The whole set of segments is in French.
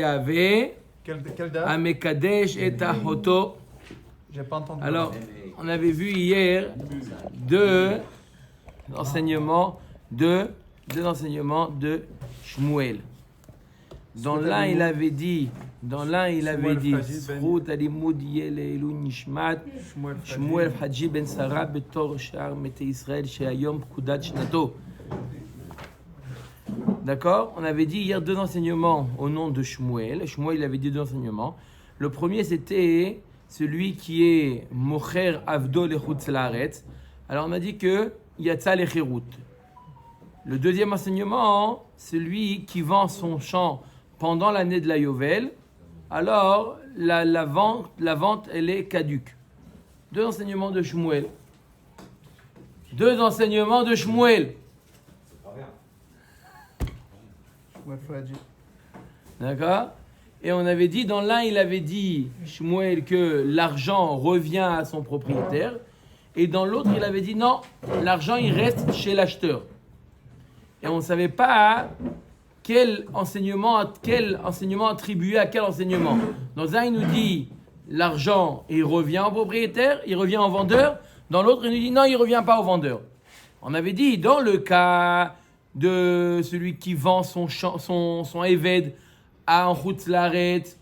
avait Quelle date? Amekadesh et Ahoto. J'ai pas entendu. Alors, on avait vu hier deux enseignements de Shmuel. Dans l'un, il avait dit, Srout alimud yele elu nishmat Shmuel Haji ben Sarah betor shar mete Israël she'ayom pkudat shnato. D'accord? On avait dit hier deux enseignements au nom de Shmuel. Shmuel, il avait dit deux enseignements. Le premier, c'était celui qui est Mocher Avdo lechutz laaretz. Alors, on a dit que Yatsa lecherut. Le deuxième enseignement, celui qui vend son champ pendant l'année de la Yovel, alors la vente, elle est caduque. Deux enseignements de Shmuel. D'accord? Et on avait dit, dans l'un, il avait dit, Shmuel, que l'argent revient à son propriétaire. Et dans l'autre, il avait dit, non, l'argent, il reste chez l'acheteur. Et on ne savait pas quel enseignement attribuer à quel enseignement. Dans un, il nous dit, l'argent, il revient au propriétaire, il revient au vendeur. Dans l'autre, il nous dit, non, il ne revient pas au vendeur. On avait dit, dans le cas de celui qui vend son Eved à un Chutz Laaretz,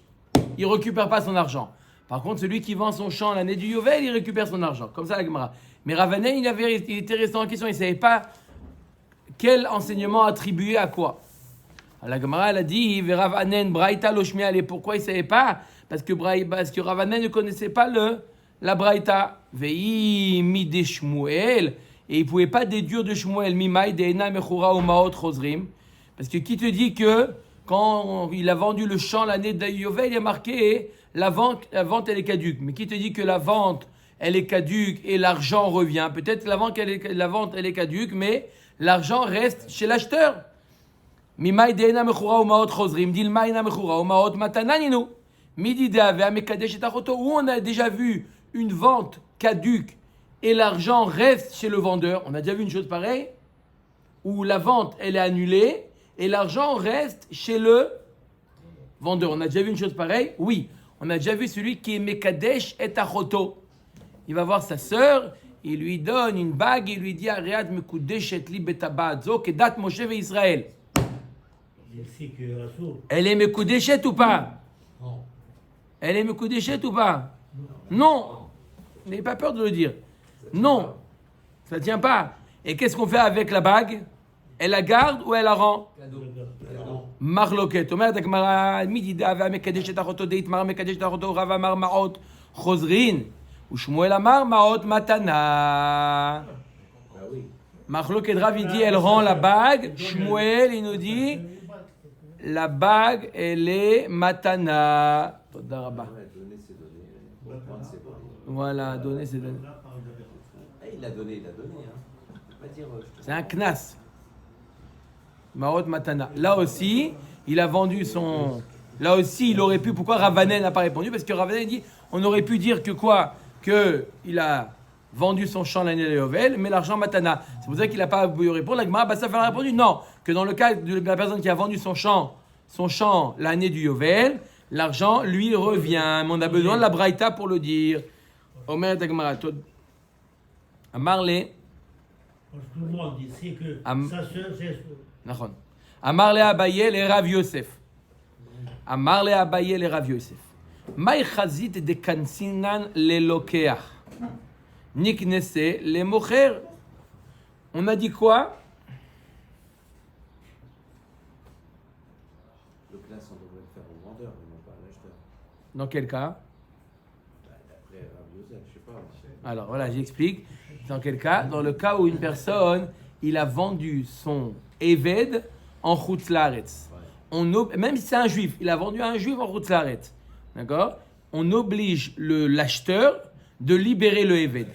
il ne récupère pas son argent. Par contre, celui qui vend son champ l'année du Yovel, il récupère son argent. Comme ça, la Gemara. Mais Ravanen, il était resté en question, il ne savait pas quel enseignement attribuer à quoi. Alors, la Gemara, elle a dit, Ravanen, Braïta, Loshmial. Et pourquoi il ne savait pas? Parce que Ravanen ne connaissait pas la Braïta. Vei mi de Shmuel. Et il ne pouvait pas déduire de Shmuel, Mimai, Deena, Mechura, Omaot, Chosrim. Parce que qui te dit que quand il a vendu le champ l'année de Yovel, il a marqué la vente elle est caduque. Mais qui te dit que la vente elle est caduque et l'argent revient? Peut-être que la vente elle est caduque, mais l'argent reste chez l'acheteur. Mimai deena mechura umaot chosrim dilmaina mechura umaot matananinu midi deave amekadesh et achoto. Où on a déjà vu une vente caduque et l'argent reste chez le vendeur. On a déjà vu une chose pareille où la vente elle est annulée et l'argent reste chez le vendeur. On a déjà vu une chose pareille? Oui. On a déjà vu celui qui est Mekadesh et Achoto. Il va voir sa sœur, il lui donne une bague, il lui dit Ariad Mekudesh et li betabadzo kedat Moshe ve Israël. Elle est Mekudeshet ou pas? Elle est Mekudeshet ou pas? Non. N'ayez pas peur de le dire. Non. Ça ne tient pas. Et qu'est-ce qu'on fait avec la bague? Elle la garde ou elle la rend? Marloket. Omer d'Agmara midi d'Ava mekadesh et achoto deitmar mekadesh et achoto Rav amar maot chosrin ou Shmuel amar maot matana. Marloket Rav il dit elle rend la bague. Shmuel il nous dit la bague elle est matana. Toda rabba. Voilà, donner c'est donner. Il a donné. C'est un knas. Maot Matana. Là aussi, il a vendu son. Là aussi, il aurait pu. Pourquoi Ravanen n'a pas répondu? Parce que Ravanen dit on aurait pu dire que quoi? Qu'il a vendu son champ l'année de Yovel, mais l'argent Matana. C'est pour ça qu'il n'a pas voulu répondre. La Gemara Bassaf a répondu non. Que dans le cas de la personne qui a vendu son champ l'année du Yovel, l'argent lui revient. Mais on a besoin de la Braïta pour le dire. Omer Dagmara. Amarle. Tout le monde dit c'est que sa sœur, c'est. Amar le Abaye le Rav Yosef. Amar le Abaye le Rav Yosef. Maï chazit de kansinan le lokeach. Niknese le mocher. On a dit quoi? Le classe, on devrait le faire au vendeur, mais non pas à l'acheteur. Dans quel cas? D'après Rav Yosef, je sais pas. Alors voilà, j'explique. Dans quel cas? Dans le cas où une personne, il a vendu son Eved en Chutz Laaretz. Même si c'est un juif, il a vendu à un juif en Chutz Laaretz. D'accord? On oblige l'acheteur de libérer le Eved.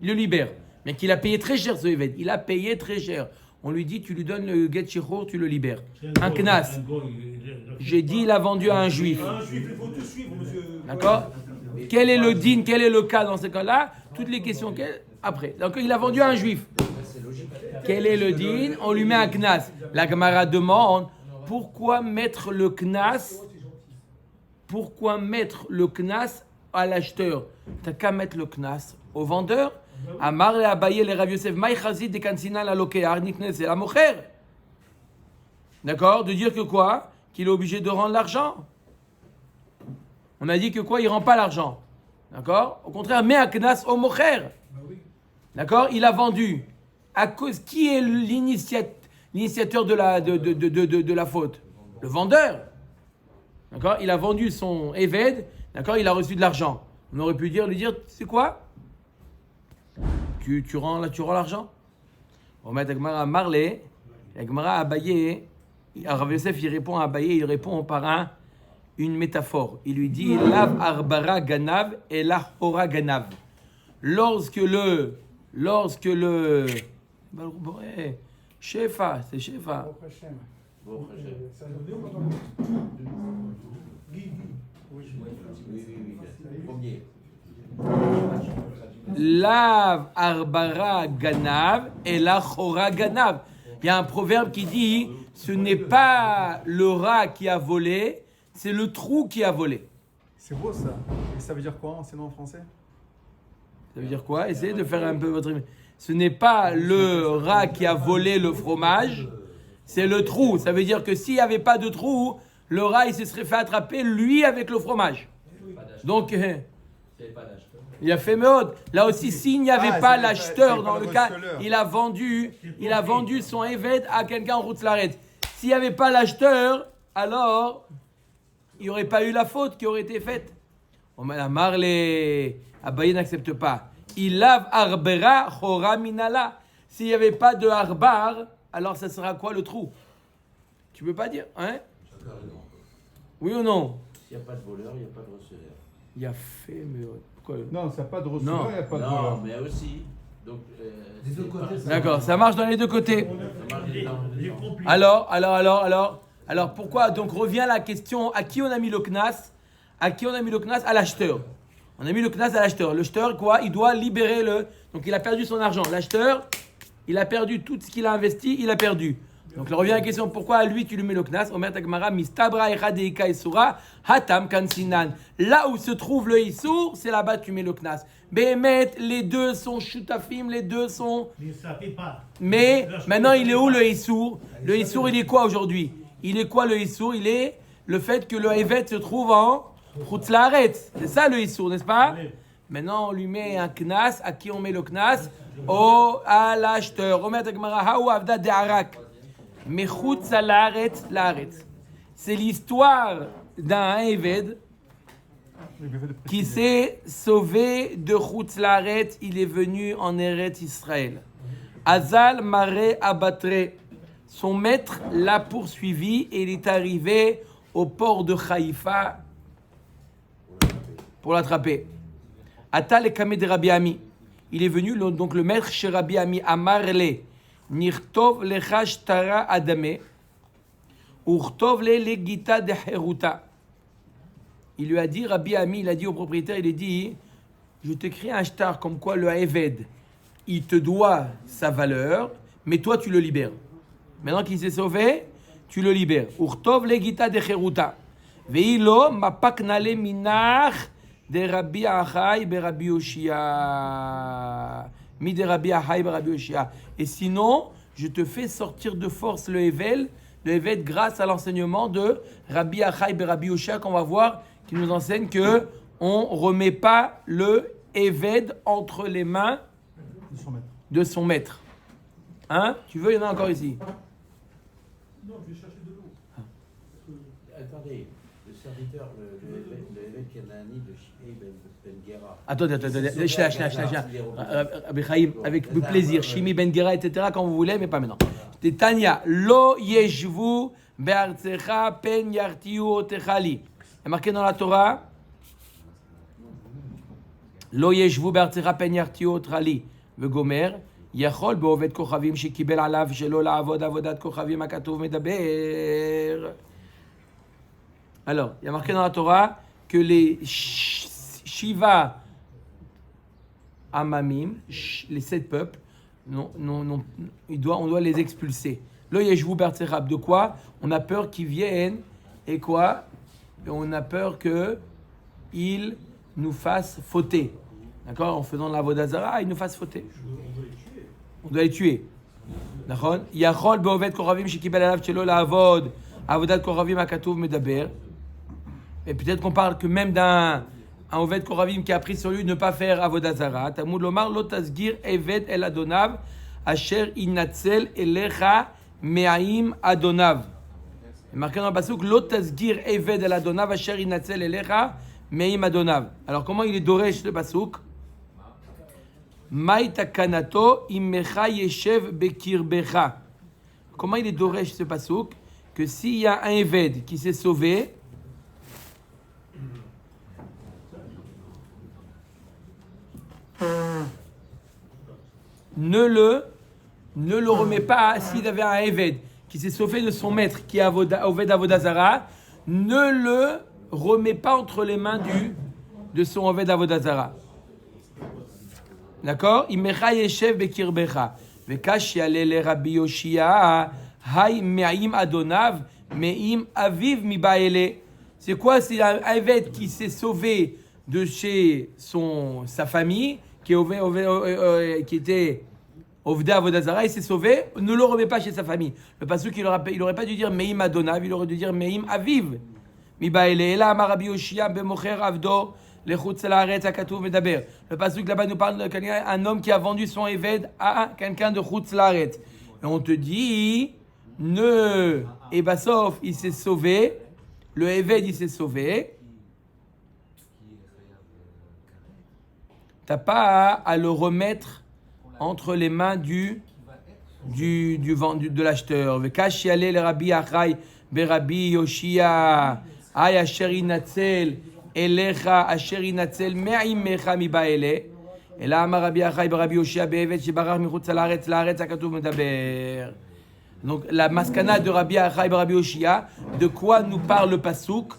Il le libère. Mais qu'il a payé très cher ce Eved. Il a payé très cher. On lui dit, tu lui donnes le get shichur, tu le libères. Un knas. J'ai dit, il a vendu à un juif. Un juif, il faut tout suivre, monsieur. D'accord? Quel est le din? Quel est le cas dans ce cas-là? Toutes les questions après. Donc il a vendu à un juif. Quel est le din? On lui met un knas. La Gemara demande pourquoi mettre le knas pourquoi mettre le knas à l'acheteur? T'as qu'à mettre le knas au vendeur. Amar le Abaye le Rav Yosef, Maï chazid de kansina la lokear, niknes et la mocher. D'accord? De dire que quoi? Qu'il est obligé de rendre l'argent. On a dit que quoi? Il rend pas l'argent. D'accord? Au contraire, mets un knas au mocher. D'accord? Il a vendu. À cause, qui est l'initiateur de la faute? Le vendeur. D'accord? Il a vendu son Eved. D'accord? Il a reçu de l'argent. On aurait pu lui dire, c'est quoi? Tu rends l'argent? On met Agmara Marley. Agmara Abaye. Rav Yosef, il répond à Abaye, il répond par une métaphore. Il lui dit, Lav arbara ganav et la hora ganav. Lorsque le Shefa, c'est Shefa. Bon, premier. Lav arbara ganav et la chora ganav. Il y a un proverbe qui dit, ce n'est pas le rat qui a volé, c'est le trou qui a volé. C'est beau ça. Et ça veut dire quoi sinon en français? Ça veut dire quoi? Essayez de faire un peu votre... Ce n'est pas le rat qui a volé le fromage, c'est le trou. Ça veut dire que s'il n'y avait pas de trou, le rat il se serait fait attraper lui avec le fromage. Donc, il a fait meute. Là aussi, s'il n'y avait pas l'acheteur dans le cas, il a vendu son Eved à quelqu'un en route l'arrête. S'il n'y avait pas l'acheteur, alors il n'y aurait pas eu la faute qui aurait été faite. On m'a marlé. Abaye n'accepte pas. Il lave arbera chora minala. S'il n'y avait pas de arbar, alors ça sera quoi le trou? Tu peux pas dire, hein? Oui ou non? S'il n'y a pas de voleur, il n'y a pas de receveur. Il a fait meute. Pourquoi? Non, ça n'a pas de receveur, il n'y a pas de Non, voleur. mais aussi. Donc, Des deux côtés, ça D'accord, ça marche dans les deux côtés. Les complices. Alors pourquoi? Donc revient la question, à qui on a mis le knas? À qui on a mis le knas? À l'acheteur. On a mis le knas à l'acheteur. L'acheteur, quoi? Il doit libérer le... Donc il a perdu son argent. L'acheteur, il a perdu tout ce qu'il a investi, il a perdu. Donc là revient la question, pourquoi à lui tu lui mets le knas? Omer Tagmara, mistabra echadeika isura, hatam kansinan. Là où se trouve le issour, c'est là-bas que tu mets le knas. Behemet, les deux sont shutafim, les deux sont... Mais ça fait pas. Mais maintenant, il est où le issour? Le issour, il est quoi aujourd'hui? Il est quoi le issour? Il est le fait que le evet se trouve en chutz laaretz. C'est ça le issour, n'est-ce pas? Maintenant, on lui met un knas. À qui on met le knas? À l'acheteur. Omer Tagmara, haou avda de'arak. Mechutz laaretz laaretz. C'est l'histoire d'un Eved qui s'est sauvé de Chutz Laaretz. Il est venu en Eretz Israël. Azal Mare Abatre. Son maître l'a poursuivi et il est arrivé au port de Haïfa pour l'attraper. Atal et Kameh de Rabbi Ami. Il est venu, donc le maître chez Rabbi Ami, Amarle, Nirtov lecha shtara adame, Urtov le legita de Heruta. Il lui a dit, Rabbi Ami, il a dit au propriétaire, il a dit, je t'écris un shtar comme quoi le Eved, il te doit sa valeur, mais toi tu le libères. Maintenant qu'il s'est sauvé, tu le libères. Urtov le gita de Heruta. Veilo mapaknale minach de Rabbi Achai be Rabbi Yoshia. Mi de Rabbi Achai be Rabbi Yoshia. Et sinon, je te fais sortir de force le Eved grâce à l'enseignement de Rabbi Achai be Rabbi Yoshia qu'on va voir, qui nous enseigne que on remet pas le Eved entre les mains de son maître. Hein? Tu veux, il y en a encore ici. Non, je vais chercher de l'eau. Attendez, le serviteur, l'évêque Kenani de Shimei Ben Gera. Attendez, Rabbi Chaim, avec plaisir. Shimi Ben Gera, etc., quand vous voulez, mais pas maintenant. Tanya, lo yeshvu be'artzecha pen yartiu otechali. Il est marqué dans la Torah, lo yeshvu be'artzecha pen yartiu otechali. Vegomer, יכול בעובד כוכבים שקיבל עליו שלא לעבוד עבודת כוכבים הכתוב מדבר. Alors, il y a marqué dans la Torah que les Shiva Amamim, les 7 peuples, on doit les expulser. Lo yeshvu be'artzecha, de quoi? On a peur qu'ils viennent et quoi? et on a peur qu'il nous fasse fauter. D'accord? En faisant de la vodazara, il nous fasse fauter. On doit les tuer. D'accord? Yachol be'oved koravim shekibel alav shelo la'avod avodat koravim hakatuv medaber. Et peut-être qu'on parle que même d'un oved koravim qui a pris sur lui de ne pas faire avodazara. Talmud lomar lo tasgir eved el adonav asher inatzel elecha me'aim adonav. Marqué dans le pasuk lo tasgir eved el adonav asher inatzel elecha me'aim adonav. Alors comment il est doresh le pasuk? Maïta kanato immecha yeshev bekirbecha. Comment il est doresh ce pasuk? Que s'il y a un éved qui s'est sauvé, ne le remet pas. S'il avait un éved qui s'est sauvé de son maître, qui est oved avodazara, ne le remet pas entre les mains de son oved avodazara. D'accord? Imecha yeshev bekirbecha. Vekash yalele Rabbi Yoshia hay me'im adonav me'im aviv mibaele. C'est quoi? C'est un évêque qui s'est sauvé de chez sa famille, qui était ovda avodazara, il s'est sauvé. Ne le remet pas chez sa famille. Le pasuk il aurait pas dû dire me'im adonav, il aurait dû dire me'im aviv mibaele. Et là, Rabbi Yoshia bemocher avdo. Le pasuk là-bas nous parle d'un homme qui a vendu son éved à quelqu'un de Chutz Laaretz. Et on te dit, et Bassof, il s'est sauvé, le éved, il s'est sauvé. T'as pas à le remettre entre les mains de l'acheteur. Vekash yale le Rabbi Achai berabbi Yoshia ay asher inatzel Elecha asher inatzel me'imecha mibaele. Et là, Amar Rabbi Achai Rabbi Yoshia be'eved shebarach michutz laaretz hakatuv medaber. Donc la maskana de Rabbi Achai Rabbi Yoshia, de quoi nous parle le pasuk?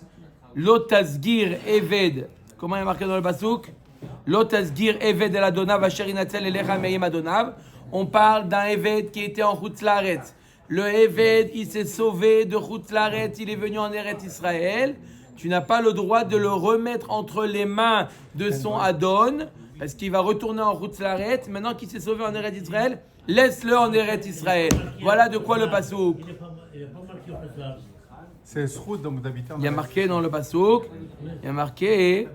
Lo tasgir eved. Comment il est marqué dans le pasuk? Lo tasgir eved el adonav asher inatzel elecha me'im adonav. On parle d'un eved qui était en chutz laaretz. Le eved, il s'est sauvé de chutz laaretz, il est venu en Eretz Israël. Tu n'as pas le droit de le remettre entre les mains de son Adon, parce qu'il va retourner en Chutz Laaretz. Maintenant qu'il s'est sauvé en Eretz Israël, laisse-le en Eretz Israël. Voilà de quoi le pasuk. C'est Sroud donc d'habiter. Il y a marqué dans le pasuk, il y a marqué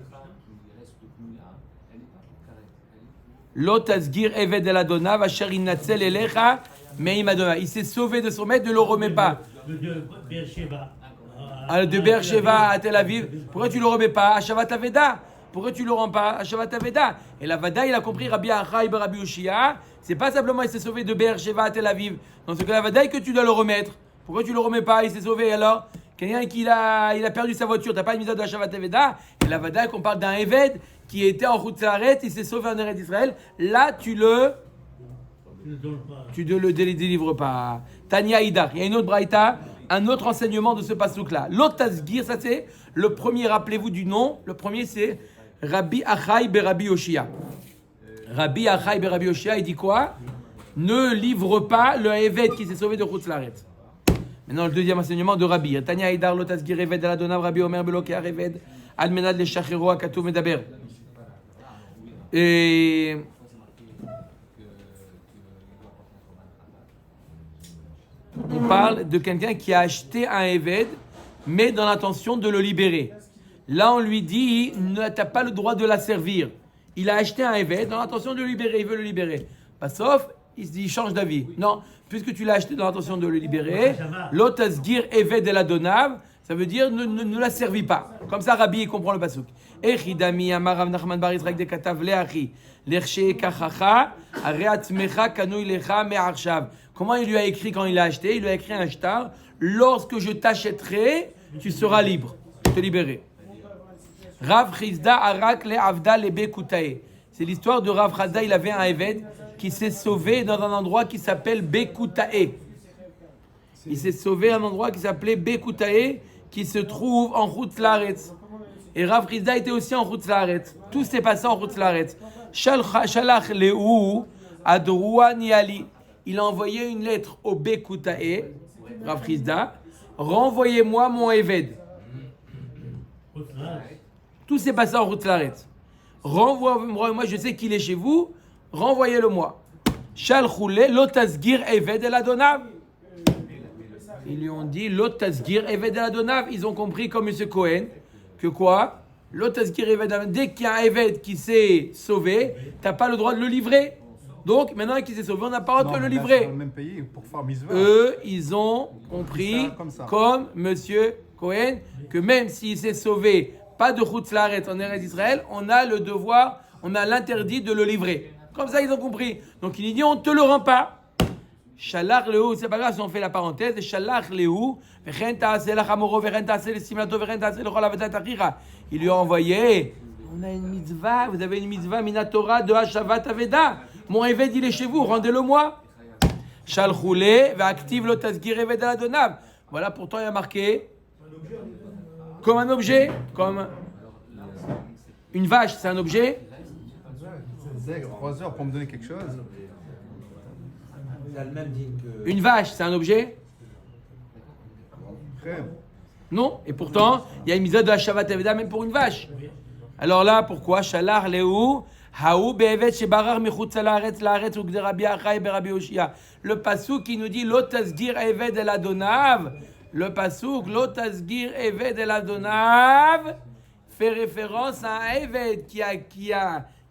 Lo tasgir eved el adonav asher inatzel elecha me'im adonav. Il s'est sauvé de son maître, ne le remets pas. De Beersheba à Tel Aviv, pourquoi tu le remets pas à Shavat Aveda? Pourquoi tu le rends pas à Shavat Aveda? Et la Vada, il a compris Rabbi Achai Rabbi Yoshia, c'est pas simplement il s'est sauvé de Beersheba à Tel Aviv. Dans ce cas, la Vada, que tu dois le remettre. Pourquoi tu le remets pas? Il s'est sauvé alors. Quelqu'un qui il a perdu sa voiture, t'as pas une mise de Shavat Aveda? Et la Vada, qu'on parle d'un Eved qui était en route Laaretz, il s'est sauvé en Eretz d'Israël. Là, tu le délivres pas. Tania Idar, il y a une autre braïta. Un autre enseignement de ce pasuk-là. L'autre tasgir, ça c'est le premier, rappelez-vous du nom. Le premier c'est Rabbi Achai Rabbi Yoshia. Rabbi Achai Rabbi Yoshia, il dit quoi? Ne livre pas le éved qui s'est sauvé de Chutz Laaretz. Maintenant le deuxième enseignement de Rabbi. Tanya Idar lo tasgir éved el adonav Rabbi Omer belokeh éved al menad leshachero hakatuv medaber. Et on parle de quelqu'un qui a acheté un éved, mais dans l'intention de le libérer. Là, on lui dit, tu n'as pas le droit de la servir. Il a acheté un éved dans l'intention de le libérer, il veut le libérer. Pas sauf, il change d'avis. Non, puisque tu l'as acheté dans l'intention de le libérer, l'otasgir éved el adonav, ça veut dire ne la servis pas. Comme ça, Rabbi comprend le pasuk. Echidami amar Rav Nachman bar Yisrael de katav leachi lerche kachacha areatmecha kanui lecha me'arshav. Comment il lui a écrit quand il l'a acheté? Il lui a écrit un shtar. Lorsque je t'achèterai, tu seras libre. Je te libérerai. Rav Chizda arak le avda lebe kutae. C'est l'histoire de Rav Chizda. Il avait un éved qui s'est sauvé dans un endroit qui s'appelle Bekutae. Il s'est sauvé à un endroit qui s'appelait Bekutae, qui se trouve en Chutz Laaretz. Et Rav Chizda était aussi en Chutz Laaretz. Tout s'est passé en Chutz Laaretz. Shalach lehu adrua niali. Il a envoyé une lettre au Bekutae, Rav Chizda, renvoyez-moi mon éved. Tout s'est passé en route Laretz. Renvoie-moi, je sais qu'il est chez vous, renvoyez-le-moi. Shalchoule, lotasgir eved el adonav. Ils lui ont dit, lotasgir eved el adonav. Ils ont compris, comme M. Cohen, que quoi? Lotasgir eved el adonav. Dès qu'il y a un eved qui s'est sauvé, tu n'as pas le droit de le livrer. Donc, maintenant qu'il s'est sauvé, on n'a pas le droit de le livrer. Dans le même pays, pour faire misva. Eux, ils ont compris, comme M. Cohen, que même s'il s'est sauvé, pas de Chutz Laaretz en Eretz Israël, on a le devoir, on a l'interdit de le livrer. Comme ça, ils ont compris. Donc, il dit, on ne te le rend pas. Shalach lehu, c'est pas grave si on fait la parenthèse. Shalach lehu, vechen ta'aseh lachamoro, vechen ta'aseh lesimlato, vechen ta'aseh lechol avatat achicha. Il lui a envoyé, on a une mitzvah, vous avez une mitzvah minatora de Hashavat Aveda. Mon Eved, il est chez vous, rendez-le-moi. Shalchoule, ve'aktiv lo tazgir Eved el adonav. Voilà, pourtant, il y a marqué comme un objet, comme une vache, c'est un objet. 3 heures pour me donner quelque chose. Il a le même digne que. Une vache, c'est un objet. Frère. Non, et pourtant, il y a une mise de Hashavat Aveda même pour une vache. Alors là, pourquoi Shalar Lehu, Haou Be'evet Shebarar Mechutz Laaretz Laaretz Ugde Rabbi Achai Berabi Oshia. Le pasuk qui nous dit Lo Tasgir Eved El Adonav. Le pasuk Lo Tasgir Eved El Adonav fait référence à un Eved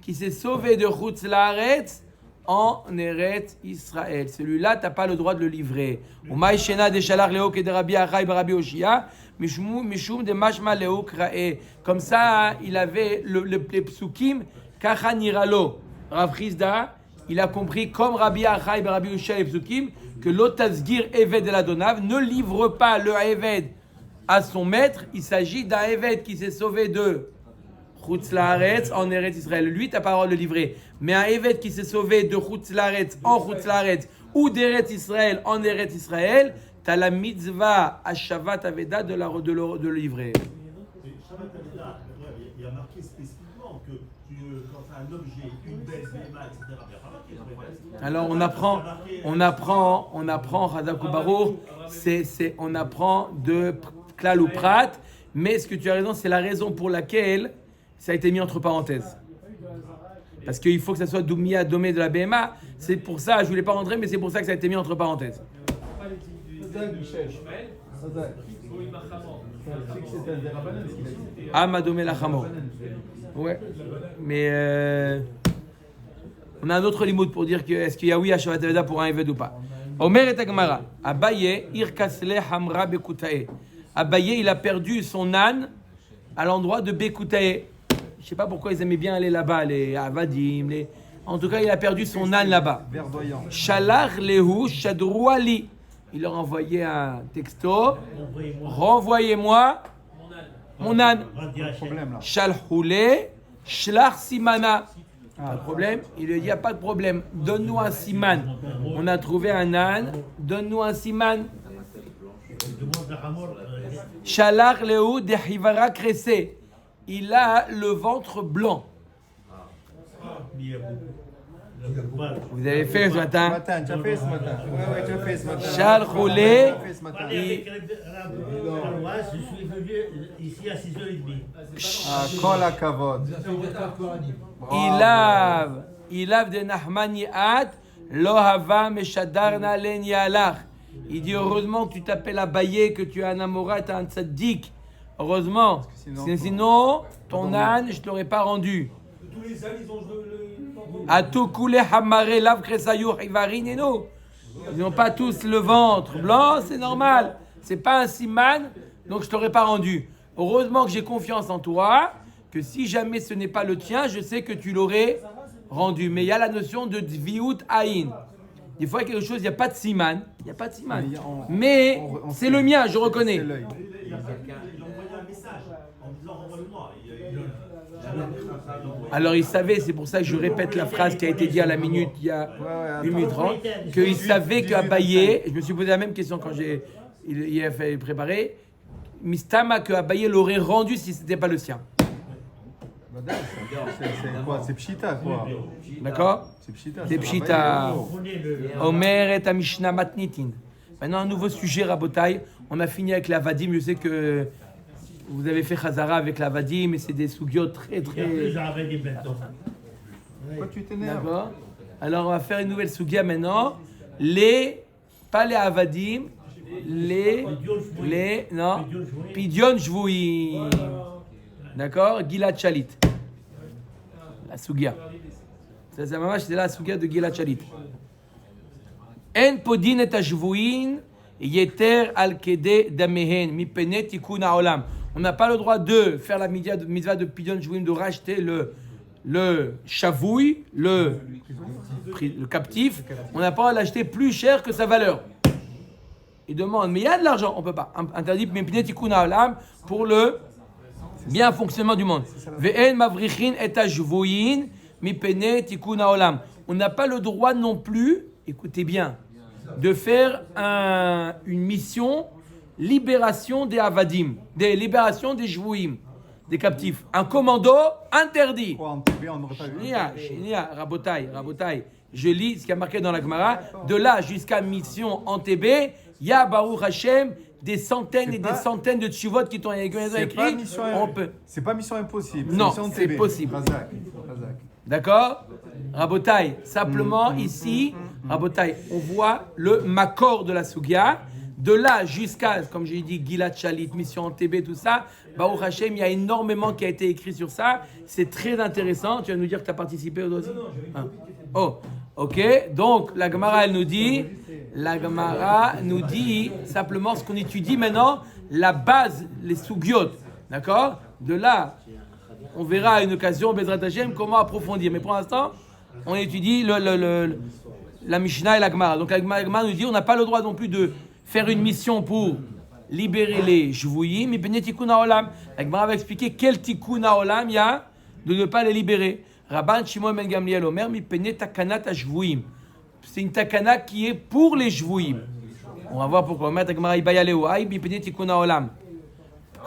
qui s'est sauvé de Chutz Laaretz en Eretz Israël. Celui-là, tu n'as pas le droit de le livrer. Umay Shena de Shalar Lehu Kede Rabbi Achai Berabi Oshia. Mishum de Mashma Lehu Krae. Comme ça, il avait les psukim Kacha Niralo. Rav Chizda, il a compris comme Rabbi Achai et Rabbi Ushia et psukim que l'Otazgir Eved El Adonav ne livre pas le Eved à son maître. Il s'agit d'un Eved qui s'est sauvé de Chutz Laaretz en Eretz Israël. Lui, tu n'as pas le droit de le livrer. Mais un Eved qui s'est sauvé de Chutz Laaretz en Chutz Laaretz ou d'Eretz Israël en Eretz Israël, tu as la mitzvah à Shavat Aveda de le livrer. Shavat Aveda, il y a marqué spécifiquement que quand tu as un objet, une belle béma, etc. Alors on apprend Chazak ou Baruch, on apprend de Klal ou Prat, mais ce que tu as raison, c'est la raison pour laquelle ça a été mis entre parenthèses. Parce qu'il faut que ça soit Doumia Domé de la BMA, c'est pour ça, je ne voulais pas rentrer, mais c'est pour ça que ça a été mis entre parenthèses. Amadomé Lachamo. Ouais, mais on a un autre limoud pour dire que est-ce qu'il y a oui à Shavat Aveda pour un Eved ou pas. Omer et Agmara, Abaye irkasle hamra bekutae. Abaye, il a perdu son âne à l'endroit de Bekutae. Je sais pas pourquoi ils aimaient bien aller là-bas, les Avadim, en tout cas, il a perdu son âne là-bas. Verdoyant. Shalach lehu shadrouali. Il leur a envoyé un texto. Renvoyez-moi mon âne. Shalchoule, shlach simana. Pas de problème. Il lui dit, il n'y a pas de problème. Donne-nous un siman. On a trouvé un âne. Donne-nous un siman. Shalach lehu de hivara cressé. Il a le ventre blanc. Vous avez fait ce matin? Tu as fait ce matin. Oui, tu as fait ce matin. Charles Roulé. Je suis venu ici à 6h30. Kol hakavod. Ilav de Nahmaniat, Lohava Meshadarna Len Yalach. Il dit heureusement que tu t'appelles Abaye, que tu es un amorat, un tzaddik. Heureusement. Sinon, ton âne, je ne te l'aurais pas rendu. Tous les ânes, ils ont Atokule Hamare Lav Kresayu Hivarin et nous. Ils n'ont pas tous le ventre blanc, c'est normal. C'est pas un siman, donc je ne t'aurais pas rendu. Heureusement que j'ai confiance en toi, que si jamais ce n'est pas le tien, je sais que tu l'aurais rendu. Mais il y a la notion de Dviut Aïn. Des fois, quelque chose, il n'y a pas de siman. Il n'y a pas de siman. Mais c'est le mien, je reconnais. Il a envoyé un message en disant renvoie-le-moi. Alors il savait, c'est pour ça que je répète la phrase qui a été dite à la minute, il y a 1 minute 30, qu'il savait qu'Abaye, je me suis posé la même question quand il a fait préparer, Mistama que Abaye l'aurait rendu si ce n'était pas le sien. C'est quoi? C'est Pshita, quoi. D'accord? C'est Pshita. Omer et Amishna Matnitin. Maintenant, un nouveau sujet, Rabotai. On a fini avec la Vadim. Je sais que vous avez fait Chazara avec la Vadim, et c'est des sougiotes très très... Pourquoi tu t'énerves? D'accord. Alors on va faire une nouvelle sougia maintenant. Pas les Avadim, non, Pidyon Jvouim. D'accord, Gilad Shalit. La sougia. Ça, c'est maman, c'est la sougia de Gilad Shalit. En podin et Jvouin, yeter al kede damehen, mi pene tikkun haolam. On n'a pas le droit de faire la mitzvah de Pidyon Jvouim, de racheter le chavouille, le captif, on n'a pas le droit de l'acheter plus cher que sa valeur. Il demande, mais il y a de l'argent, on ne peut pas. Interdit pour le bien fonctionnement du monde. On n'a pas le droit non plus, écoutez bien, de faire une mission libération des avadim, des libérations des jvouim, des captifs. Un commando interdit. Quoi, en TV, on n'aurait pas vu? Chénia, Rabotai. Je lis ce qui a marqué dans la Gemara. De là jusqu'à mission en TB, il y a Baruch Hashem des centaines et des centaines de tshuvot qui t'ont écrit. C'est pas mission impossible. Non, mission c'est TV. possible. Razak. D'accord? Rabotai, simplement ici, Rabotai, on voit le makor de la Sugia. De là jusqu'à, comme j'ai dit, Gilad Shalit, mission en TB, tout ça, Baruch Hashem, il y a énormément qui a été écrit sur ça. C'est très intéressant. Tu vas nous dire que tu as participé aux aussi? Oh, ok. Donc, la Gemara, elle nous dit simplement ce qu'on étudie maintenant, la base, les sugyot. D'accord? De là, on verra à une occasion, Bezrat Hashem, comment approfondir. Mais pour l'instant, on étudie la Mishnah et la Gemara. Donc, la Gemara nous dit on n'a pas le droit non plus de faire une mission pour libérer les Jvouïm, mais Benet Tikkun HaOlam. La Gemara va expliquer quel Tikkun HaOlam il y a de ne pas les libérer. Rabban Shimon ben Gamliel Omer, mi Benet Takanat HaJvouïm. C'est une takana qui est pour les Jvouïm. On va voir pourquoi. La Gemara Ibayaleo, Aï, mi Benet Tikkun HaOlam.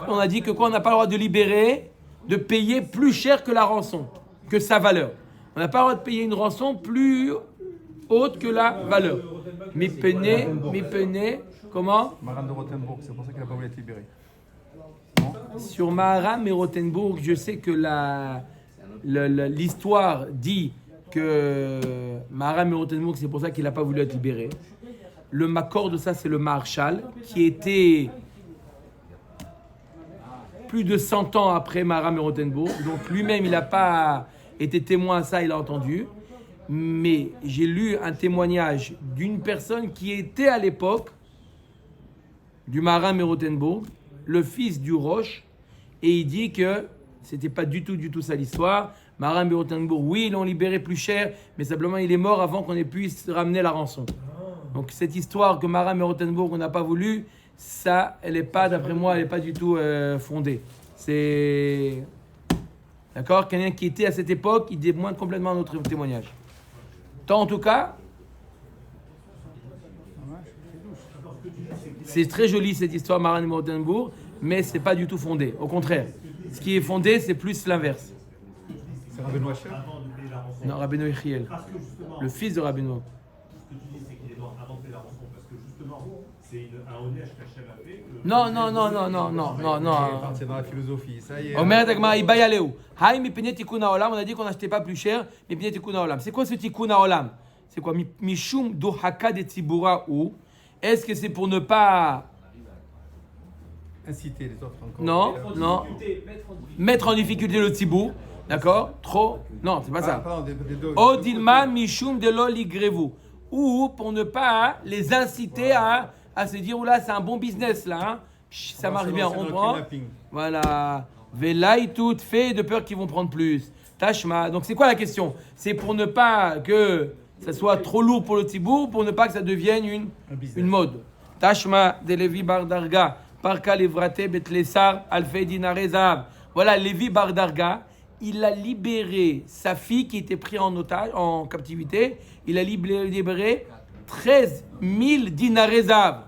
On a dit que quoi, on n'a pas le droit de libérer, de payer plus cher que la rançon, que sa valeur. On n'a pas le droit de payer une rançon plus haute que la valeur. Mi Pene, comment? Maran de Rothenburg, c'est pour ça qu'il n'a pas voulu être libéré. Sur Maharam et Rothenburg, je sais que l'histoire dit que Maharam et Rothenburg, c'est pour ça qu'il n'a pas voulu être libéré. Le makor de ça, c'est le Maharshal, qui était plus de 100 ans après Maharam et Rothenburg. Donc lui-même, il n'a pas été témoin à ça, il a entendu. Mais j'ai lu un témoignage d'une personne qui était à l'époque du Maharam et Rothenburg, le fils du Roche, et il dit que c'était pas du tout ça l'histoire. Maharam et Rothenburg, oui, ils l'ont libéré plus cher, mais simplement il est mort avant qu'on ait pu ramener la rançon. Donc cette histoire que Maharam et Rothenburg on n'a pas voulu, ça, elle est pas, d'après moi, elle est pas du tout fondée. C'est d'accord, quelqu'un qui était à cette époque, il témoigne complètement notre témoignage. En tout cas, c'est très joli cette histoire Maharam et Rothenburg, mais c'est pas du tout fondé. Au contraire, ce qui est fondé, c'est plus l'inverse. C'est Rabbeinu Asher? Non, Rabbeinu Yechiel, le fils de Rabbeinu. Ce que tu dis, c'est qu'il est mort avant de payer la rançon, parce que justement, c'est un honnête qu'Hachem a fait. Non. C'est dans la philosophie, ça y est. Omer Dagma Ibayaleu. Haï mi penet tikkun haolam, on a dit qu'on n'achetait pas plus cher, mais penet tikkun haolam. C'est quoi ce tikkun haolam? C'est quoi? Mishum do haka de tzibura ou? Est-ce que c'est pour ne pas Inciter les autres encore. Non. Mettre en difficulté le tzibur, d'accord? Trop? Non, c'est pas ça. Pardon, des deux. Odilma mishum de l'oligrevu. Ou pour ne pas les inciter à se dire, oula, c'est un bon business là, hein? Ça marche bien, on prend. Voilà. Velaï tout fait de peur qu'ils vont prendre plus. Tashma. Donc c'est quoi la question? C'est pour ne pas que ça soit trop lourd pour le tibour, pour ne pas que ça devienne une mode. Tashma de Levi Bardarga. Parka Levrate Betlesar Alfei Dinarezav. Voilà, Levi Bardarga, il a libéré sa fille qui était prise en otage, en captivité. Il a libéré 13 000 dinarezav.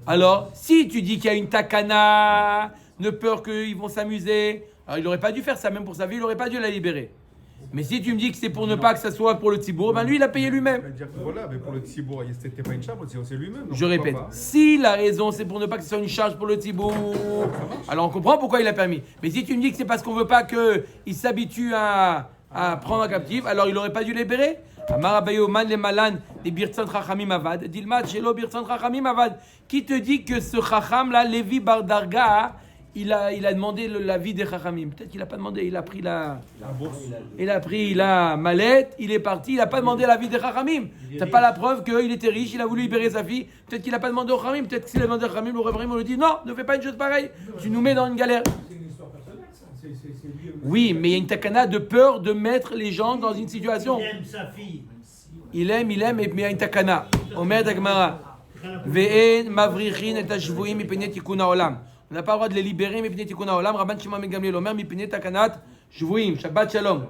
Alors, si tu dis qu'il y a une takana, ne peur qu'ils vont s'amuser, alors il n'aurait pas dû faire ça, même pour sa vie, il n'aurait pas dû la libérer. Mais si tu me dis que c'est pour ne pas que ça soit pour le tzibour, ben lui, il a payé lui-même. C'est-à-dire que voilà, mais pour le Tzibour, c'était pas une charge, c'est lui-même. donc Je pourquoi répète, pas si la raison c'est pour ne pas que ce soit une charge pour le tzibour, alors on comprend pourquoi il a permis. Mais si tu me dis que c'est parce qu'on veut pas qu'il s'habitue à prendre un captif, alors il n'aurait pas dû libérer. Amar Abaye man le malan des birtzant chachamim avad, dilmat shelo birtzant chachamim avad. Qui te dit que ce chacham là, Lévi Bar Darga, il a demandé l'avis des chachamim? Peut-être qu'il a pas demandé, il a pris la mallette, il est parti, il a pas demandé l'avis des chachamim. T'as pas la preuve qu'il était riche, il a voulu libérer sa fille. Peut-être qu'il a pas demandé aux chachamim, peut-être que s'il a demandé aux chachamim, le Rav Rahim lui dit non, ne fais pas une chose pareille, tu nous mets dans une galère. C'est une histoire personnelle, ça. C'est lui. Oui, mais il y a une takana de peur de mettre les gens dans une situation. Il aime sa fille. Il aime, mais il y a une takana. Omer Dagmara. Ve'en mavrichin et ashvuim mipnei tikkun haolam. On n'a pas le droit de les libérer mipnei tikkun haolam. Rabban Shimon ben Gamliel omer mipnei takanat shvuim. Shabbat shalom.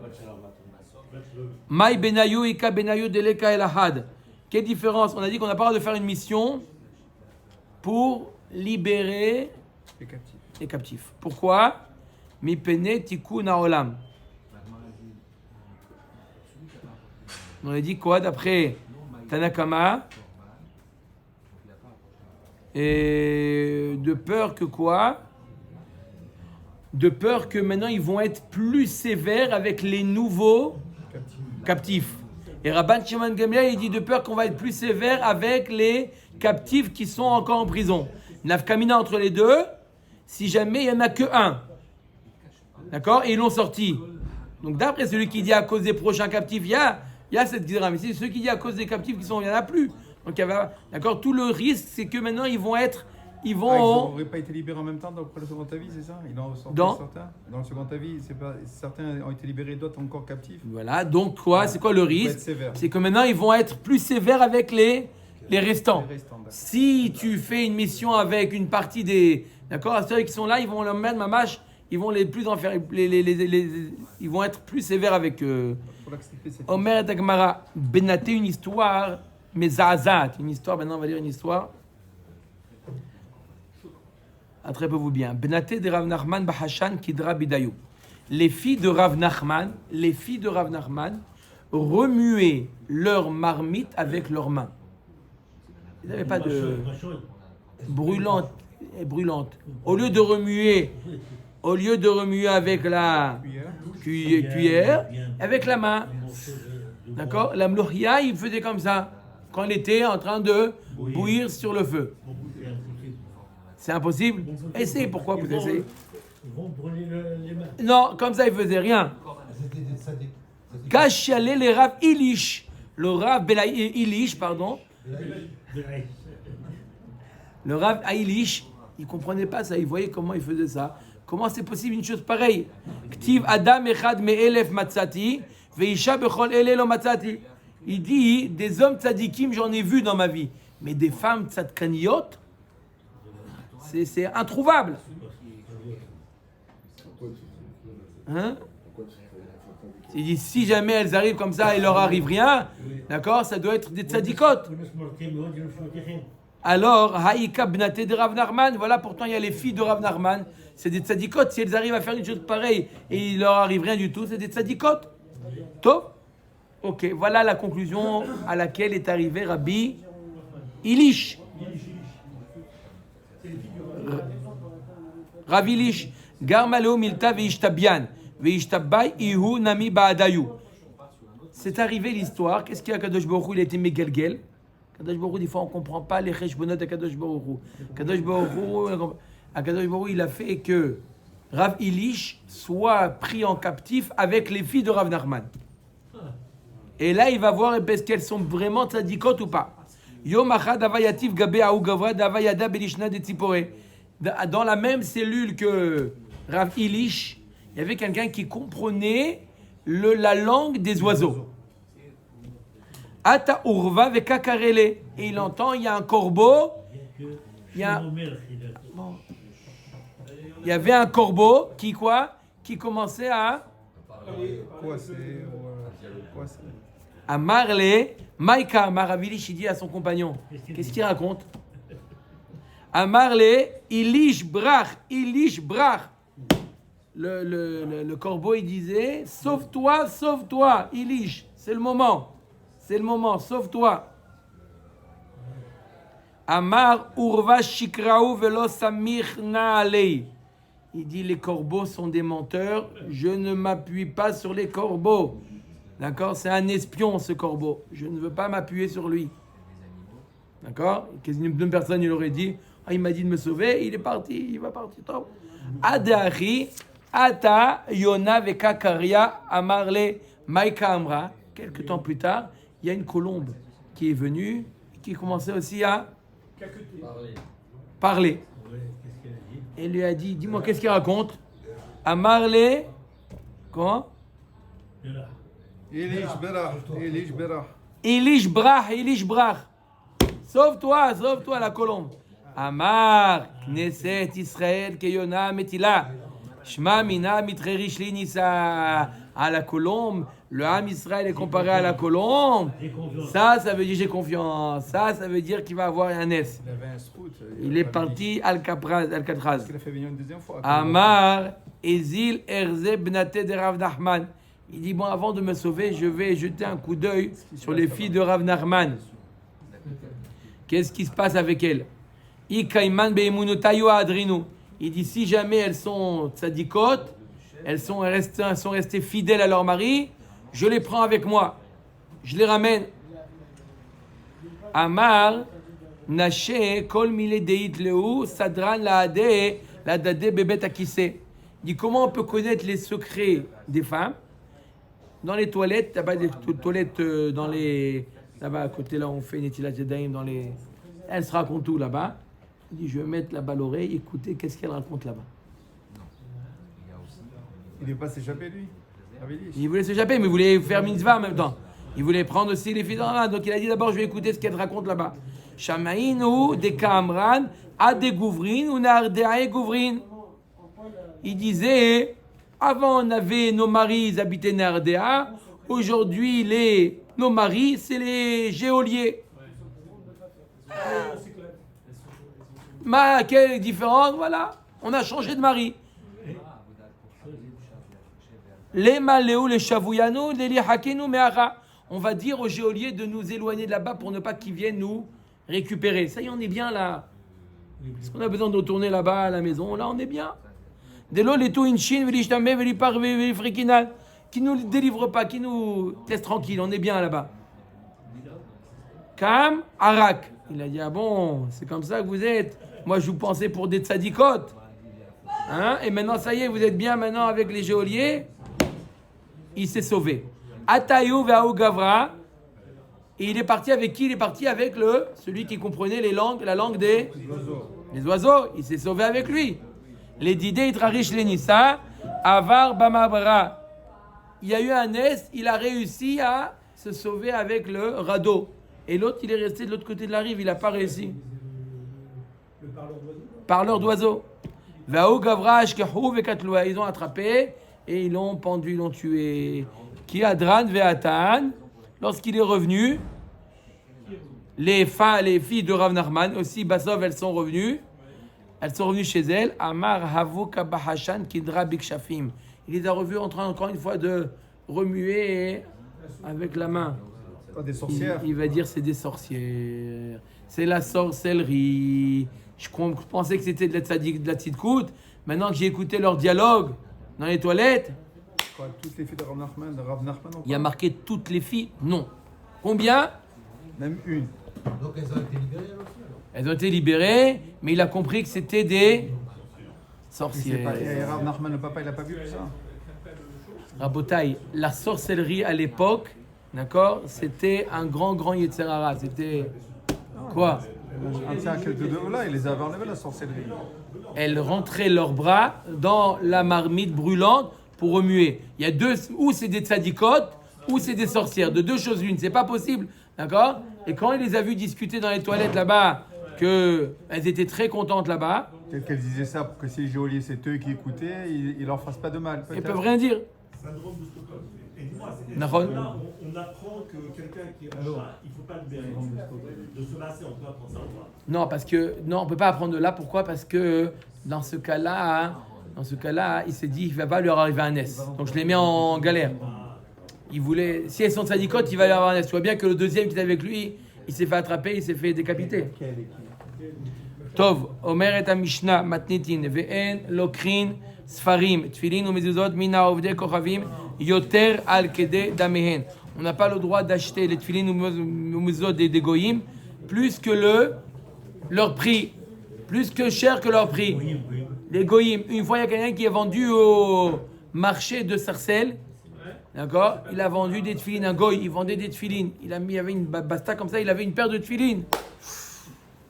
Mai benayu ika benayu deleka el ahad. Quelle différence? On a dit qu'on n'a pas le droit de faire une mission pour libérer Les captifs. les captifs. Pourquoi? Mipnei tikkun haolam. On a dit quoi d'après Tanakama? Et de peur que quoi? De peur que maintenant ils vont être plus sévères avec les nouveaux captifs. Et Rabban Shimon ben Gamliel il dit de peur qu'on va être plus sévère avec les captifs qui sont encore en prison. Nafkamina entre les deux, si jamais il n'y en a que un. D'accord? Et ils l'ont sorti. Donc d'après celui qui dit à cause des prochains captifs, il y a cette guerre. Mais c'est ceux qui dit à cause des captifs qui sont, il n'y en a plus. Donc d'accord, tout le risque c'est que maintenant ils Ils n'auraient pas été libérés en même temps dans le second avis, c'est ça? Ils en sortent certains. Dans le second avis, certains ont été libérés, d'autres encore captifs. Voilà, donc quoi? C'est quoi le risque? Sévère. C'est que maintenant ils vont être plus sévères avec les restants. Les restants, d'accord. Si tu fais une mission avec une partie des, d'accord, ceux qui sont là, ils vont leur mettre mamache, ils vont les plus en faire, ils vont être plus sévères avec eux. Omer Dagmara, Benaté, une histoire, mais Zazat, une histoire. Maintenant on va lire une histoire. Attrapez-vous bien. Benaté de Rav Nachman Bahashan Kidra Bidayou. Les filles de Rav Nachman remuaient leur marmite avec leurs mains. Ils n'avaient pas de brûlante. Au lieu de remuer avec la cuillère, avec la main. D'accord? La mlohia, il faisait comme ça quand il était en train de bouillir sur le feu. C'est impossible? Essayez, pourquoi vous essayez? Ils vont brûler les mains. Non, comme ça, il faisait rien. Kachalé les Rav Ilish. Le Rav Ilish, pardon. Le Rav Ilish, il ne comprenait pas ça. Il voyait comment il faisait ça. Comment c'est possible une chose pareille? Ktiv Adam Echad Me'elef Matzati, Veisha Bechol Ele Lo Matzati. Il dit, des hommes tzadikim, j'en ai vu dans ma vie. Mais des femmes tzadkaniot, c'est introuvable. Hein? Il dit, si jamais elles arrivent comme ça et il leur arrive rien, d'accord, ça doit être des tzadikot. Alors, Haïka Bnaté de Rav Nachman, voilà, pourtant il y a les filles de Rav Nachman, c'est des tzadikot. Si elles arrivent à faire une chose pareille et il leur arrive rien du tout, c'est des tzadikot. Top. Ok, voilà la conclusion à laquelle est arrivé Rabbi Ilish. Rav Ilish, Garmaleo Milta Veishtabian, Veishtabay Ihu Nami Baadayu. C'est arrivé l'histoire. Qu'est-ce qu'il y a Kadosh Baruch Hu? Il a été Megelgel. Kadosh Baruch Hu, des fois on ne comprend pas les cheshbonot de Kadosh Baruch Hu. Kadosh Baruch Hu, il a fait que Rav Ilish soit pris en captif avec les filles de Rav Nachman. Et là, il va voir est-ce qu'elles sont vraiment tzadikot ou pas. Yom achad avayatif gabe aou gavra davayada belishna de tzipore. Dans la même cellule que Rav Ilish, il y avait quelqu'un qui comprenait la langue des oiseaux. Ata urva vekakarele. Et il entend, il y a un corbeau. Il y avait un corbeau qui commençait à Amarle, Maïka, Maravilish, il dit à son compagnon, qu'est-ce qu'il raconte? Amarle, Ilish brach. le corbeau, il disait, sauve-toi, Ilish, c'est le moment, sauve-toi. Amar urva shikraou velo samich naalei. Il dit, les corbeaux sont des menteurs, je ne m'appuie pas sur les corbeaux. D'accord? C'est un espion, ce corbeau. Je ne veux pas m'appuyer sur lui. D'accord? Une personne, il aurait dit, il m'a dit de me sauver, il est parti, il va partir. Adachi, Ata, Yona, Veka, Karia, Amarle, Maïka Amra. Quelques temps plus tard, il y a une colombe qui est venue, qui commençait aussi à parler. Elle lui a dit, dis-moi, qu'est-ce qu'il raconte? Amarle, comment? Elish Berah. Elish Brach. Sauve-toi, la colombe. Amar, Knesset Israël, Keyona, Metila. Shma Mina, Mitrerish Linisa. À la colombe, le Ham Israël est comparé à la colombe. Ça veut dire j'ai confiance. Ça veut dire qu'il va avoir un S. Il avait un scout. Il est parti Alcatraz. Parce qu'il a fait venir une deuxième fois. Amar, Ezil, Erze, Bnate de Rav Nachman. Il dit, bon, avant de me sauver, je vais jeter un coup d'œil sur les filles de Rav Nachman. Qu'est-ce qui se passe avec elles? Il dit, si jamais elles sont tzadikot, elles sont restées fidèles à leur mari, je les prends avec moi. Je les ramène. Amar, Naché, Kol Mile Deit Leu, Sadran Laade, Ladade Bebet Akise. Il dit, comment on peut connaître les secrets des femmes? Dans les toilettes, là-bas, des toilettes dans les... Là-bas, à côté, là, on fait une étilage d'Aïm dans les... Elle se raconte tout là-bas. Il dit, je vais mettre là-bas l'oreille, écoutez, qu'est-ce qu'elle raconte là-bas. Il ne veut pas s'échapper, lui. Il voulait s'échapper, mais il voulait faire mitzvah en même temps. Il voulait prendre aussi les filles dans la... Donc il a dit d'abord, je vais écouter ce qu'elle raconte là-bas. Shamaïnou, de Kamran, Ade Gouvrin, ou Nardeae Gouvrin. Il disait, avant on avait nos maris, ils habitaient Nardea. Aujourd'hui, nos maris, c'est les géoliers. Quelle différence, voilà. On a changé de mari. Les maléou, les chavouyanou, les lihakenu, meara. On va dire aux géoliers de nous éloigner de là-bas pour ne pas qu'ils viennent nous récupérer. Ça y est, on est bien là. Est-ce qu'on a besoin de retourner là-bas à la maison? Là, on est bien. Delo les tout inchin, velishtamé, velipar, velifrikinal. Qui nous délivre pas, qui nous laisse tranquille, on est bien là-bas. Kam, Arak. Il a dit, ah bon, c'est comme ça que vous êtes. Moi, je vous pensais pour des tzadikot. Hein? Et maintenant, ça y est, vous êtes bien maintenant avec les géoliers. Il s'est sauvé. Atayou ve'aou gavra. Et il est parti avec qui? Il est parti avec celui qui comprenait la langue des oiseaux. Il s'est sauvé avec lui. Les didé itrarish lenissa. Avar bamabra. Il y a eu un est, il a réussi à se sauver avec le radeau. Et l'autre, il est resté de l'autre côté de la rive, il n'a pas réussi. Le parleur d'oiseaux. Ve'aou gavra ashkehou ve'katloua. Ils ont attrapé et ils l'ont pendu, ils l'ont tué. Ki adran ve'atan. Lorsqu'il est revenu, les filles de Rav Nachman, aussi Basov, elles sont revenues chez elles. Amar havu kabahashan kidra bikshafim. Il les a revus en train encore une fois de remuer avec la main. Des sorcières. Il va dire c'est des sorcières. C'est la sorcellerie. Je pensais que c'était de la tzidkout. Maintenant que j'ai écouté leur dialogue dans les toilettes. Quoi, toutes les filles de Rav Nachman Il y a marqué toutes les filles? Non. Combien? Même une. Donc elles ont été libérées alors? Elles ont été libérées, mais il a compris que c'était des sorcières. Et Rav Nachman, le papa, il n'a pas vu tout ça. Rabotaï, la sorcellerie à l'époque, d'accord, c'était un grand Yetzer Hara. C'était quoi? Un tiens, quelques deux là, il les avait enlevés, la sorcellerie. Elles rentraient leurs bras dans la marmite brûlante pour remuer. Il y a deux, ou c'est des tzadikot, ou c'est des sorcières. De deux choses l'une, c'est pas possible, d'accord? Et quand il les a vus discuter dans les toilettes là-bas, qu'elles étaient très contentes là-bas. Peut-être qu'elles disaient ça pour que si les geôliers, c'est eux qui écoutaient, ils leur fassent pas de mal. Ils peuvent rien dire. Syndrome de Stockholm. Et dis-moi, Nahon. là, on apprend que quelqu'un qui est en chat, il ne faut pas le libérer. De se masser, on peut apprendre ça ou pas? Non, parce que non, on peut pas apprendre de là. Pourquoi? Parce que dans ce cas-là, Dans ce cas-là, il s'est dit, il ne va pas lui arriver un S. Donc je les mets en galère. Il voulait, si elles sont sadicotes, il va lui avoir un S. Tu vois bien que le deuxième qui était avec lui, il s'est fait attraper, il s'est fait décapiter. Tov, Omer et Mishnah, Matnitin, Ve'en, Lokrin, Sfarim, Tfilin ou Mezuzot, Mina Ovde Kochavim, Yoter al Kede Damehen. On n'a pas le droit d'acheter les Tfilin ou Mezuzot des Goyim plus que leur prix, plus que cher que leur prix. Les Goyim, une fois il y a quelqu'un qui est vendu au marché de Sarcelles, d'accord, il a vendu des Tfilin, un Goy, il vendait des Tfilin, il y avait une basta comme ça, il avait une paire de Tfilin.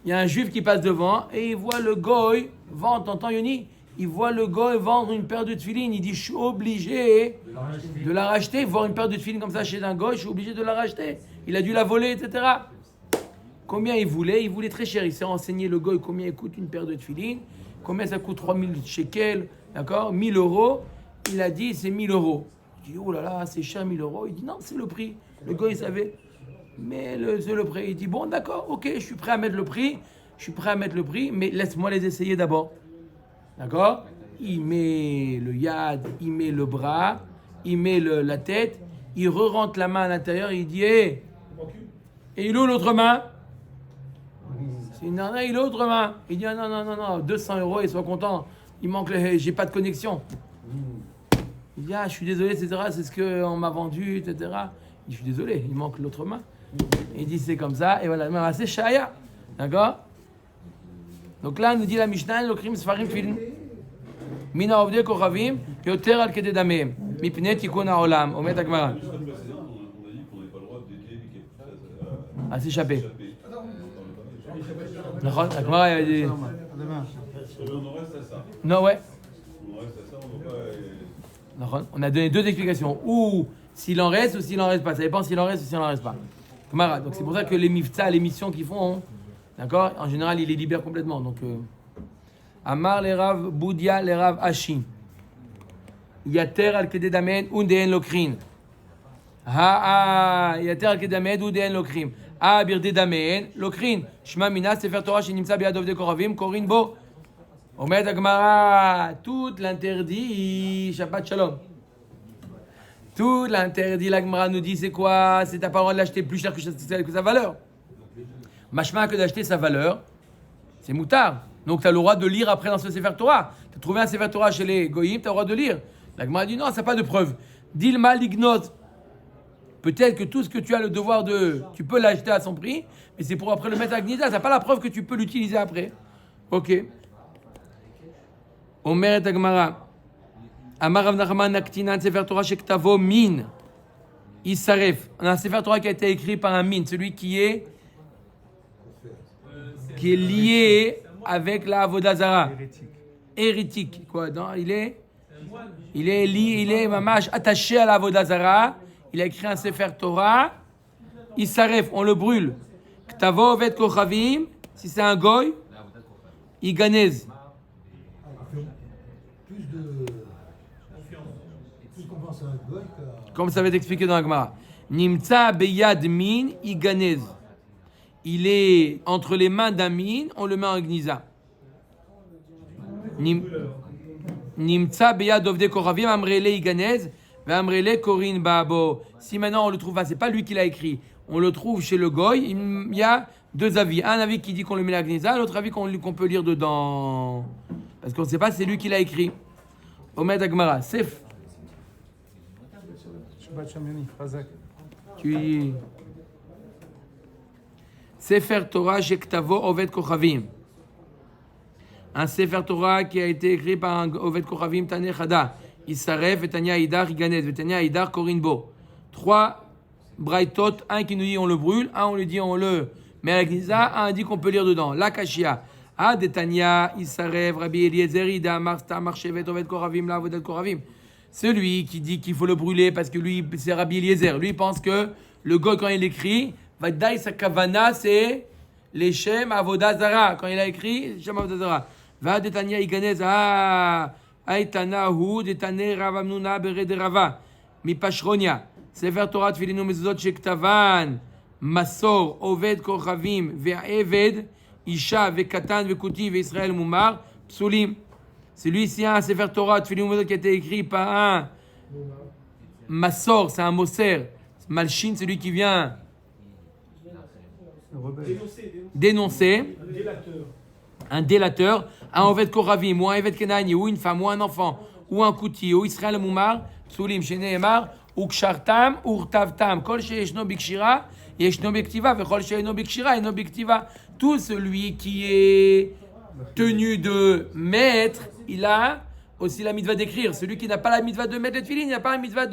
Il y a un juif qui passe devant et il voit le Goy vendre, t'entends Yoni? Il voit le Goy vendre une paire de tefilines. Il dit, je suis obligé de la racheter. Voir une paire de tefilines comme ça chez un Goy, je suis obligé de la racheter. Il a dû la voler, etc. Combien il voulait? Il voulait très cher. Il s'est renseigné, le Goy, combien coûte une paire de tefilines. Combien ça coûte 3000 shekels, d'accord, 1000 euros. Il a dit, c'est 1000 euros. Il dit, oh là là, c'est cher, 1000 euros. Il dit, non, c'est le prix. Le Goy, il savait. Mais c'est le prix. Il dit, bon, d'accord, ok, je suis prêt à mettre le prix. Mais laisse-moi les essayer d'abord. D'accord? Il met le yad, il met le bras, il met la tête, il re-rentre la main à l'intérieur, il dit, hé, et il ouvre l'autre main. C'est une arnaque, il ouvre l'autre main. Il dit, non, 200 euros, ils sont contents. Il manque, j'ai pas de connexion. Il dit, je suis désolé, etc., c'est ce qu'on m'a vendu, etc. Il dit, je suis désolé, il manque l'autre main. Il dit, c'est comme ça, et voilà, c'est Shaya. D'accord? Donc là, nous dit la Mishnah, l'okrim sfarim tfilin. Mina ovde kochavim, yoter al kede damehem. Mipnei tikun haolam. Omet Agmara. Juste une précision, on a dit qu'on n'avait pas le droit d'aider les capitales À s'échapper. Agmara, il a dit. On en reste à ça. Non, ouais. On reste à ça, on va pas. On a donné deux explications. Ou s'il en reste ou s'il en reste pas. Ça dépend s'il en reste ou s'il en reste pas. Agmara. Donc c'est pour ça que les mifta, les missions qu'ils font, d'accord, en général, ils les libèrent complètement. Donc, Amar les Rav Boudia les Rav Ashi. Yater al kede damen undeen lokrin. Yater al kede damen undeen lokrin. Birde damen lokrin. Shma mina sefer Torah shenimtza biad ovdei koravim korin bo. Omet Agmara. Tout l'interdit. Shabbat shalom. Tout l'interdit, l'Agmara nous dit c'est quoi? C'est ta parole de l'acheter plus cher que sa valeur. Machma que d'acheter sa valeur, c'est moutard. Donc tu as le droit de lire après dans ce Sefer Torah. Tu as trouvé un Sefer Torah chez les Goyim, tu as le droit de lire. La Gemara dit non, ça n'a pas de preuve. Dilma lignot. Peut-être que tout ce que tu as le devoir de. Tu peux l'acheter à son prix, mais c'est pour après le mettre à Gnida. Ça n'a pas la preuve que tu peux l'utiliser après. Ok. Omer et Agmara. Amar Rav Nachman Naktinan Sefer Torah Shektavo Min. Isaref. On a un Sefer Torah qui a été écrit par un min, celui qui est lié avec la Avodah Zara. Hérétique. Quoi, non, il est mamash attaché à la Avodah Zara. Il a écrit un Sefer Torah. Il s'arrête, on le brûle. Ktavo Ovet Kochavim, si c'est un goy, il ganez. Plus qu'on pense à un goy Comme ça va être expliqué dans la Gemara. Nimtza beyad min, il ganez. Il est entre les mains d'un min, on le met en gnisa. Nimtsa beyad ovde koravim amrele iganez, va amrele korin babo. Si maintenant on le trouve, c'est pas lui qui l'a écrit, on le trouve chez le goy, il y a deux avis. Un avis qui dit qu'on le met à la gnisa, l'autre avis qu'on peut lire dedans. Parce qu'on ne sait pas, c'est lui qui l'a écrit. Omed Agmara, Sef. Shabbat Shamyoni, Razak. Tu Sefer Torah Shektavo Oved Kochavim. Un Sefer Torah qui a été écrit par un Oved Kochavim Taneh Chada. Isaref et Tania Idar Iganez. Tania Idar Korinbo. 3 Braithot. Un qui nous dit on le brûle. Un on lui dit on le met à la Gnisa. Un dit qu'on peut lire dedans. La Kashia. De Tania Isaref Rabbi Eliezer Ida Marsta Marchevet Oved Kochavim La Avodat Kochavim. Celui qui dit qu'il faut le brûler parce que lui c'est Rabbi Eliezer. Lui pense que le goy quand il écrit. Vadaï sa kavana c'est les Shem Avodah Zara. Quand il a écrit Shem Avodah Zara. Va detania iganez aitana hu detane Rav Amnuna bered Rava mi Pashronia. Sefer Torah tfilinu mezuzot shektavan masor oved kochavim ve'eved isha ve'katan ve'kuti ve'Israël mumar psulim. Celui-ci a un Sefer Torah, Tefillin Umezuzot, qui a été écrit par un Massor, c'est un Moser. Malshin, celui qui vient dénoncer. Un délateur, un Oved Koravim, ou un Oved Kenani, ou une femme, ou un enfant, ou un Kouti, ou Israël Moumar, Psulim, Sheneemar, ou Kshartam, ou Rtavtam, Kol Sheyeshno Bikshira, Yeshno Biktiva, Vechol Sheyeshno Bikshira, Yeshno Biktiva. Tout celui qui est tenu de mettre, il a aussi la mitzvah d'écrire. Celui qui n'a pas la mitzvah de mettre les tefillin, il n'a pas la mitzvah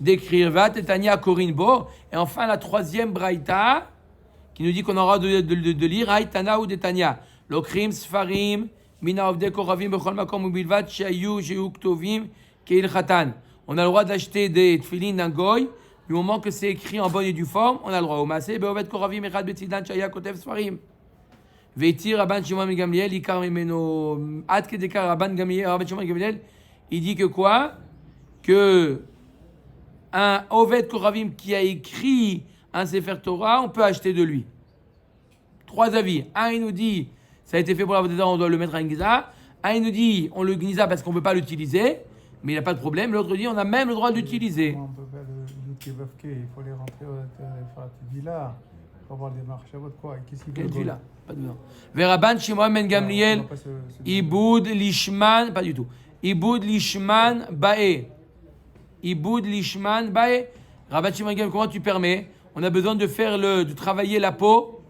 d'écrire. Va Tetania Korin Bo. Et enfin, la troisième braïta, qui nous dit qu'on aura de lire, Haïtana ou Detania. Lokrim, Sfarim, Mina Ovde Koravim, Bechol Makom ou Bilvat, Shayu, Jehu Ktovim, Keil Khatan. On a le droit d'acheter des tefillin d'un goy, du moment que c'est écrit en bonne et due forme, on a le droit. Au Masé, Beovet Koravim, Echad Betzidan, Shaya Kotev Sfarim. Veitir Rabban Shimon ben Gamliel, Ikar Mimeno, Ad Kedekar Rabban Shimon ben Gamliel, il dit que quoi? Que un Oved Koravim qui a écrit un Sefer Torah, on peut acheter de lui. 3 avis. Un, il nous dit, ça a été fait pour la Vodéda, on doit le mettre à une Giza. Un, il nous dit, on le Giza parce qu'on ne peut pas l'utiliser, mais il n'y a pas de problème. L'autre dit, on a même le droit de l'utiliser. On peut pas il faut les rentrer faire la villa, pour avoir des marches à votre quoi. Qu'est-ce qu'il Quelle villa? Pas de villa. Veraban Shimon ben Gamliel, Iboud Lishman, pas du tout. Iboud Lishman Bae. Iboud Lishman Bae. Rabban Shimon ben Gamliel, comment tu permets? On a besoin de faire de travailler la peau,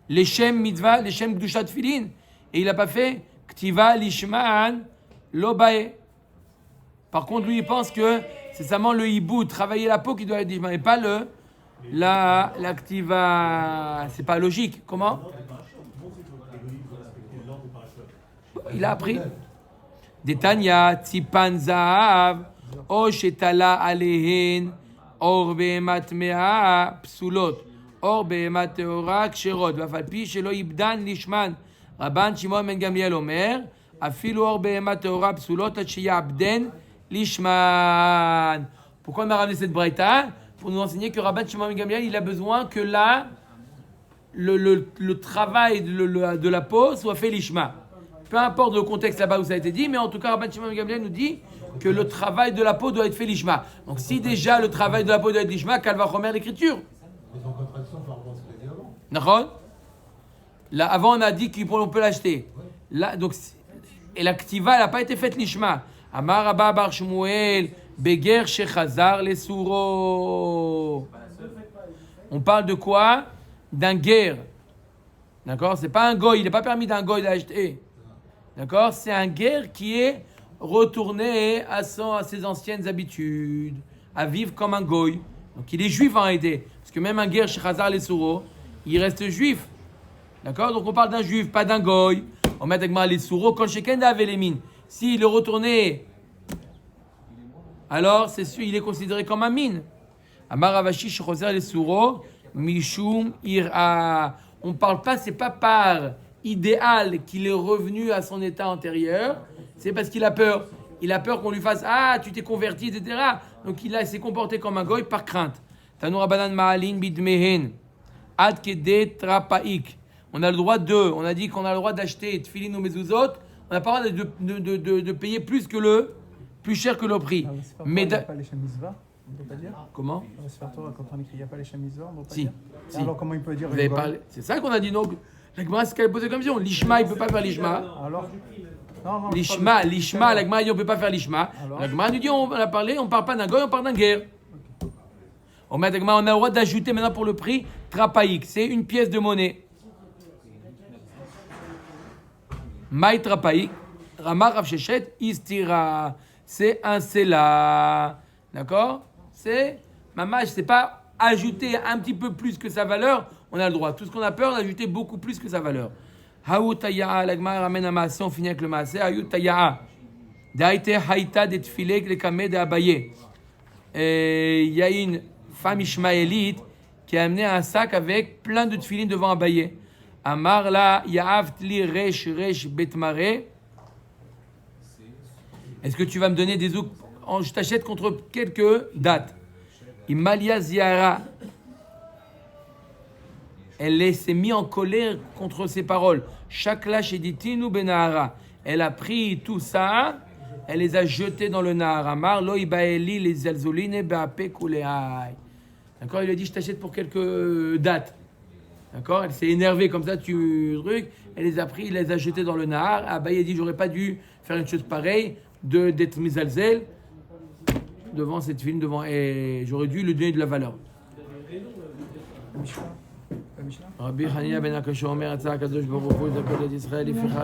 les shem mitzvah, les shem gdushat filin, et il n'a pas fait ktiva lishman lo bae. Par contre, lui, il pense que c'est seulement le hibou, travailler la peau qui doit être lishman, et pas la ktiva. C'est pas logique. Comment? Il a appris. Detanya tzipan zahav o shetala alehen. Or behemat mea psulot, or behemat teora ksherot, ואף פי שלא יבדן לשמן, רבן שמעון בן גמליאל אומר, אפילו אור בהמה טהורה פסולות עד שיעבדן לשמן. Pourquoi on a ramené cette braïta? Pour nous enseigner que Rabban Shimon ben Gamliel, il a besoin que là, le travail de la peau soit fait lishma. Peu importe le contexte là-bas où ça a été dit, mais en tout cas, Rabban Shimon ben Gamliel nous dit que le travail de la peau doit être fait lishma. Donc si déjà le travail de la peau doit être lishma, qu'elle va remettre l'écriture. C'est en contradiction par rapport à ce que tu as dit avant. D'accord? Là, avant on a dit qu'on peut l'acheter. Là, donc, et la ktiva, elle n'a pas été faite lishma. Amar Abba bar Shmuel, Beger shechazar les souro. On parle de quoi? D'un guerre. D'accord? C'est pas un goy, il n'est pas permis d'un goy d'acheter. D'accord? C'est un guerre qui est retourner à ses anciennes habitudes, à vivre comme un goy. Donc il est juif en réalité. Parce que même un guerre chez Khazar les Souro, il reste juif. D'accord? Donc on parle d'un juif, pas d'un goy. On met avec les Souro, quand Shekenda avait les mines. S'il est retourné, alors c'est sûr, il est considéré comme un mine. Amar Avashi chez Khazar les Souro, Mishum Ira. On parle pas, c'est pas par idéal qu'il est revenu à son état antérieur. C'est parce qu'il a peur. Il a peur qu'on lui fasse « Ah, tu t'es converti, etc. » Donc il s'est comporté comme un goy par crainte. Tanour Abanan Ma'alin Bidmehen. Ad Kede Trapaik. On a le droit on a dit qu'on a le droit d'acheter Tfilin ou Mezuzot. On n'a pas le droit de payer plus cher que le prix. Mais il n'y a pas les chamisva, on ne peut pas dire. Comment? Dans le Sefer Torah, quand on écrit il n'y a pas les chamisva, on ne peut pas Si. dire. Si. Alors comment il peut dire Vous avez parlé. C'est ça qu'on a dit donc. La Gemara, c'est qu'elle posait comme question. L'Ishma, il ne peut pas faire l'Ishma. Alors non, L'Ishma, la Gemara dit on ne peut pas faire l'Ishma. La Gemara nous dit on a parlé, on ne parle pas d'un goy, on parle d'un guerre. On a le droit d'ajouter maintenant pour le prix trapaïk. C'est une pièce de monnaie. Maï trapaïk, Rama Rav Shechet, Istira. C'est un sela. D'accord? C'est mamage, c'est pas ajouter un petit peu plus que sa valeur, on a le droit. Tout ce qu'on a peur d'ajouter beaucoup plus que sa valeur. Haou taya'a, la Gemara ramène un maasé, on finit avec le maasé. Haou taya'a. Daïte haïta de tfilek le kameh de Abaye. Il y a une femme ishmaélite qui a amené un sac avec plein de tfilin devant Abaye. Amar la ya'avtli resh betmare. Est-ce que tu vas me donner des zouk? Je t'achète contre quelques dates. Imalia Ziara. Elle s'est mise en colère contre ses paroles. Shakla Sheditinu Benahara. Elle a pris tout ça, elle les a jetés dans le Nahar. Amar, lo ibaeli les zalzoline be'ape kuleai. D'accord, il lui a dit, je t'achète pour quelques dates. D'accord, elle s'est énervée comme ça, truc. Elle les a pris, il les a jetés dans le Nahar. Abaye a dit, j'aurais pas dû faire une chose pareille, d'être mizalzel devant cette fille, et j'aurais dû lui donner de la valeur. Rabbi Hanina ben Akasha Omer, Atzah HaKadosh Baruch Hu, Zakat Israël, Ificha